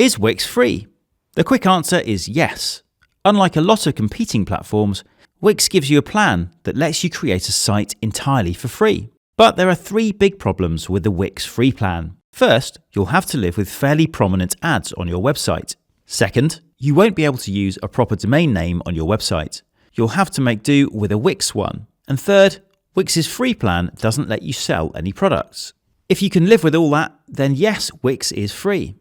Is Wix free? The quick answer is yes. Unlike a lot of competing platforms, Wix gives you a plan that lets you create a site entirely for free. But there are 3 big problems with the Wix free plan. First, you'll have to live with fairly prominent ads on your website. Second, you won't be able to use a proper domain name on your website. You'll have to make do with a Wix one. And third, Wix's free plan doesn't let you sell any products. If you can live with all that, then yes, Wix is free.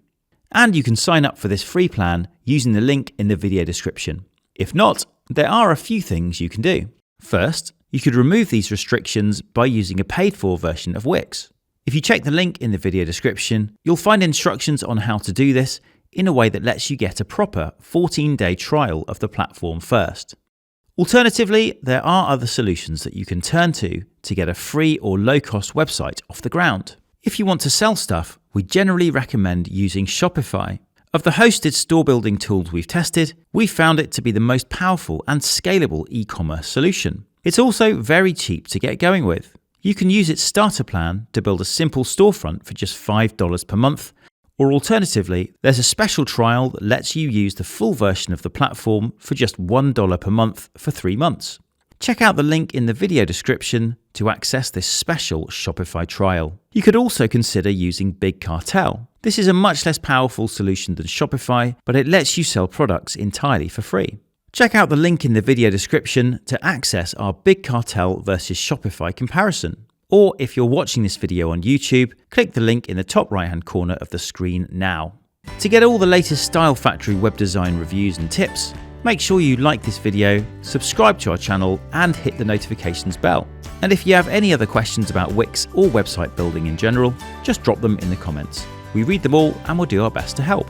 And you can sign up for this free plan using the link in the video description. If not, there are a few things you can do. First, you could remove these restrictions by using a paid-for version of Wix. If you check the link in the video description, you'll find instructions on how to do this in a way that lets you get a proper 14-day trial of the platform first. Alternatively, there are other solutions that you can turn to get a free or low-cost website off the ground. If you want to sell stuff, we generally recommend using Shopify. Of the hosted store building tools we've tested, we found it to be the most powerful and scalable e-commerce solution. It's also very cheap to get going with. You can use its starter plan to build a simple storefront for just $5 per month, or alternatively, there's a special trial that lets you use the full version of the platform for just $1 per month for 3 months. Check out the link in the video description to access this special Shopify trial. You could also consider using Big Cartel. This is a much less powerful solution than Shopify, but it lets you sell products entirely for free. Check out the link in the video description to access our Big Cartel versus Shopify comparison. Or if you're watching this video on YouTube, click the link in the top right-hand corner of the screen now. To get all the latest Style Factory web design reviews and tips, make sure you like this video, subscribe to our channel, and hit the notifications bell. And if you have any other questions about Wix or website building in general, just drop them in the comments. We read them all and we'll do our best to help.